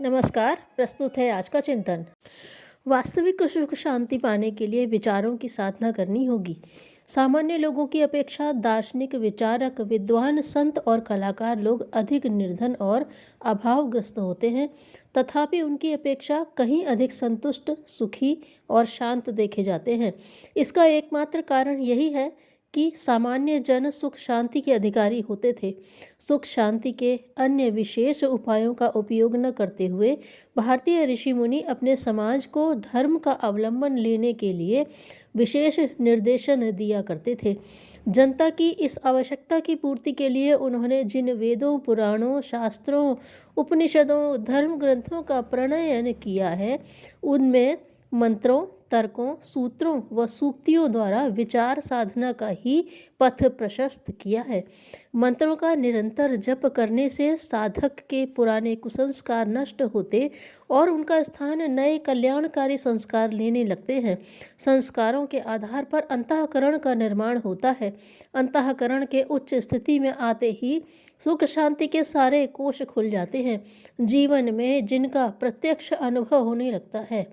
नमस्कार। प्रस्तुत है आज का चिंतन। वास्तविक सुख शांति पाने के लिए विचारों की साधना करनी होगी। सामान्य लोगों की अपेक्षा दार्शनिक, विचारक, विद्वान, संत और कलाकार लोग अधिक निर्धन और अभावग्रस्त होते हैं, तथापि उनकी अपेक्षा कहीं अधिक संतुष्ट, सुखी और शांत देखे जाते हैं। इसका एकमात्र कारण यही है कि सामान्य जन सुख शांति के अधिकारी होते थे। सुख शांति के अन्य विशेष उपायों का उपयोग न करते हुए भारतीय ऋषि मुनि अपने समाज को धर्म का अवलंबन लेने के लिए विशेष निर्देशन दिया करते थे। जनता की इस आवश्यकता की पूर्ति के लिए उन्होंने जिन वेदों, पुराणों, शास्त्रों, उपनिषदों, धर्म ग्रंथों का प्रणयन किया है, उनमें मंत्रों, तर्कों, सूत्रों व सूक्तियों द्वारा विचार साधना का ही पथ प्रशस्त किया है। मंत्रों का निरंतर जप करने से साधक के पुराने कुसंस्कार नष्ट होते और उनका स्थान नए कल्याणकारी संस्कार लेने लगते हैं। संस्कारों के आधार पर अंतःकरण का निर्माण होता है। अंतःकरण के उच्च स्थिति में आते ही सुख शांति के सारे कोष खुल जाते हैं, जीवन में जिनका प्रत्यक्ष अनुभव होने लगता है।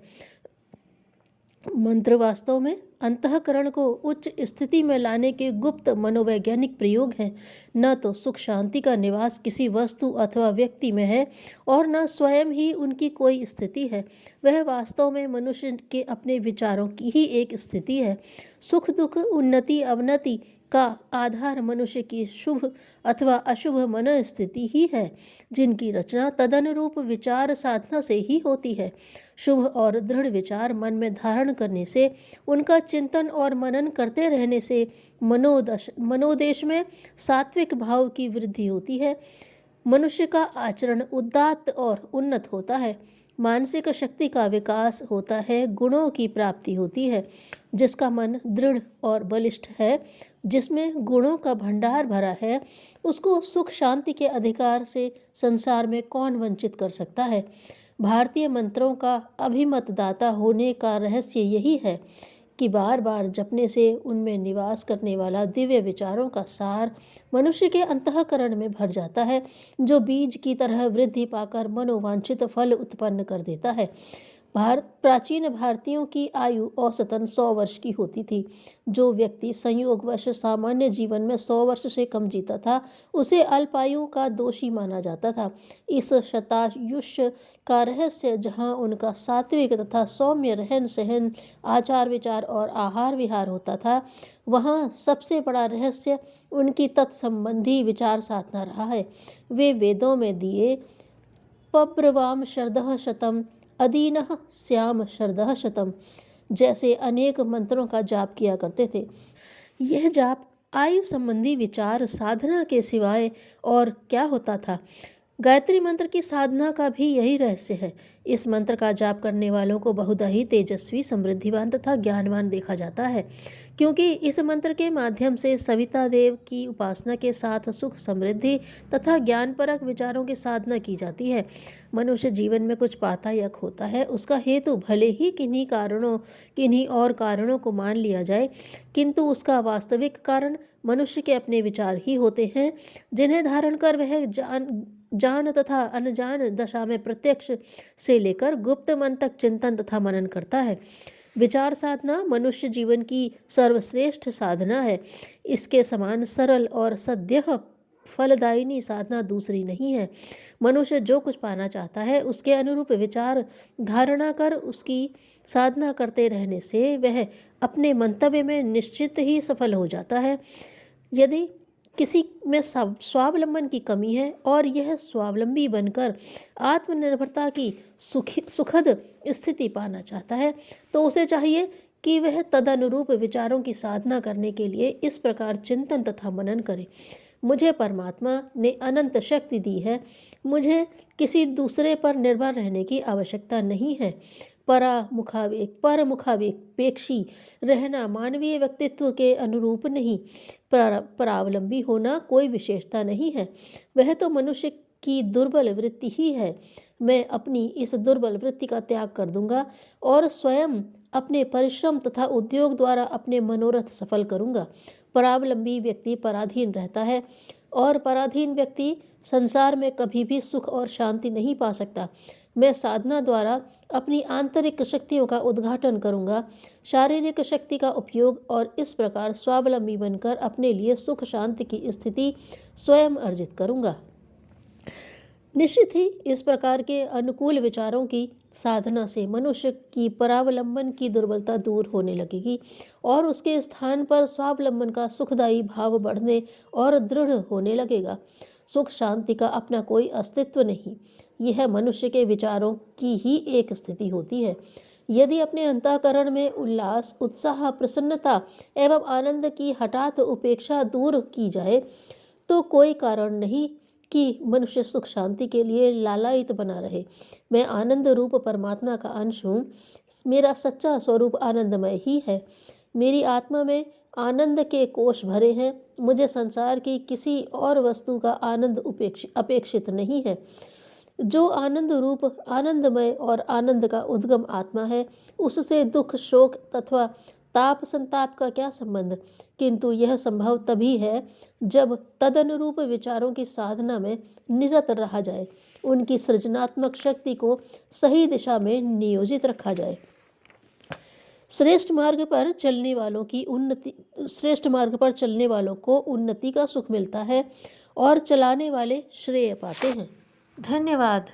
मंत्र वास्तव में अंतःकरण को उच्च स्थिति में लाने के गुप्त मनोवैज्ञानिक प्रयोग हैं। न तो सुख शांति का निवास किसी वस्तु अथवा व्यक्ति में है और न स्वयं ही उनकी कोई स्थिति है। वह वास्तव में मनुष्य के अपने विचारों की ही एक स्थिति है। सुख दुख, उन्नति अवनति का आधार मनुष्य की शुभ अथवा अशुभ मन स्थिति ही है, जिनकी रचना तदनुरूप विचार साधना से ही होती है। शुभ और दृढ़ विचार मन में धारण करने से, उनका चिंतन और मनन करते रहने से मनोदेश में सात्विक भाव की वृद्धि होती है। मनुष्य का आचरण उदात्त और उन्नत होता है। मानसिक शक्ति का विकास होता है, गुणों की प्राप्ति होती है। जिसका मन दृढ़ और बलिष्ठ है, जिसमें गुणों का भंडार भरा है, उसको सुख शांति के अधिकार से संसार में कौन वंचित कर सकता है। भारतीय मंत्रों का अभिमत दाता होने का रहस्य यही है कि बार बार जपने से उनमें निवास करने वाला दिव्य विचारों का सार मनुष्य के अंतःकरण में भर जाता है, जो बीज की तरह वृद्धि पाकर मनोवांछित फल उत्पन्न कर देता है। प्राचीन भारतीयों की आयु औसतन 100 वर्ष की होती थी। जो व्यक्ति संयोगवश सामान्य जीवन में 100 वर्ष से कम जीता था, उसे अल्पायु का दोषी माना जाता था। इस शतायुष्य का रहस्य जहाँ उनका सात्विक तथा सौम्य रहन सहन, आचार विचार और आहार विहार होता था, वहाँ सबसे बड़ा रहस्य उनकी तत्संबंधी विचार साधना रहा है। वे वेदों में दिए पब्रवाम शरदः शतम अदीनः श्याम शरदः शतम जैसे अनेक मंत्रों का जाप किया करते थे। यह जाप आयु संबंधी विचार साधना के सिवाय और क्या होता था। गायत्री मंत्र की साधना का भी यही रहस्य है। इस मंत्र का जाप करने वालों को बहुधा ही तेजस्वी, समृद्धिवान तथा ज्ञानवान देखा जाता है, क्योंकि इस मंत्र के माध्यम से सविता देव की उपासना के साथ सुख, समृद्धि तथा ज्ञानपरक विचारों की साधना की जाती है। मनुष्य जीवन में कुछ पाता या खोता है, उसका हेतु भले ही किन्हीं और कारणों को मान लिया जाए, किंतु उसका वास्तविक कारण मनुष्य के अपने विचार ही होते हैं, जिन्हें धारण कर वह जान तथा अनजान दशा में प्रत्यक्ष से लेकर गुप्त मन तक चिंतन तथा मनन करता है। विचार साधना मनुष्य जीवन की सर्वश्रेष्ठ साधना है। इसके समान सरल और सद्यः फलदायिनी साधना दूसरी नहीं है। मनुष्य जो कुछ पाना चाहता है, उसके अनुरूप विचार धारणा कर उसकी साधना करते रहने से वह अपने मंतव्य में निश्चित ही सफल हो जाता है। यदि किसी में स्वावलंबन की कमी है और यह स्वावलंबी बनकर आत्मनिर्भरता की सुखद स्थिति पाना चाहता है, तो उसे चाहिए कि वह तदनुरूप विचारों की साधना करने के लिए इस प्रकार चिंतन तथा मनन करे। मुझे परमात्मा ने अनंत शक्ति दी है, मुझे किसी दूसरे पर निर्भर रहने की आवश्यकता नहीं है। परमुखापेक्षी रहना मानवीय व्यक्तित्व के अनुरूप नहीं। परावलंबी होना कोई विशेषता नहीं है, वह तो मनुष्य की दुर्बल वृत्ति ही है। मैं अपनी इस दुर्बल वृत्ति का त्याग कर दूंगा और स्वयं अपने परिश्रम तथा उद्योग द्वारा अपने मनोरथ सफल करूंगा। परावलंबी व्यक्ति पराधीन रहता है और पराधीन व्यक्ति संसार में कभी भी सुख और शांति नहीं पा सकता। मैं साधना द्वारा अपनी आंतरिक शक्तियों का उद्घाटन करूंगा, शारीरिक शक्ति का उपयोग, और इस प्रकार स्वावलंबी बनकर अपने लिए सुख शांति की स्थिति स्वयं अर्जित करूंगा। निश्चित ही इस प्रकार के अनुकूल विचारों की साधना से मनुष्य की परावलंबन की दुर्बलता दूर होने लगेगी और उसके स्थान पर स्वावलंबन का सुखदायी भाव बढ़ने और दृढ़ होने लगेगा। सुख शांति का अपना कोई अस्तित्व नहीं, यह मनुष्य के विचारों की ही एक स्थिति होती है। यदि अपने अंतःकरण में उल्लास, उत्साह, प्रसन्नता एवं आनंद की हठात उपेक्षा दूर की जाए तो कोई कारण नहीं कि मनुष्य सुख शांति के लिए लालायित बना रहे। मैं आनंद रूप परमात्मा का अंश हूँ। मेरा सच्चा स्वरूप आनंदमय ही है। मेरी आत्मा में आनंद के कोष भरे हैं। मुझे संसार की किसी और वस्तु का आनंद अपेक्षित नहीं है। जो आनंद रूप, आनंदमय और आनंद का उद्गम आत्मा है, उससे दुख, शोक तथा ताप संताप का क्या संबंध। किंतु यह संभव तभी है जब तदनुरूप विचारों की साधना में निरत रहा जाए, उनकी सृजनात्मक शक्ति को सही दिशा में नियोजित रखा जाए। श्रेष्ठ मार्ग पर चलने वालों को उन्नति का सुख मिलता है और चलाने वाले श्रेय पाते हैं। धन्यवाद।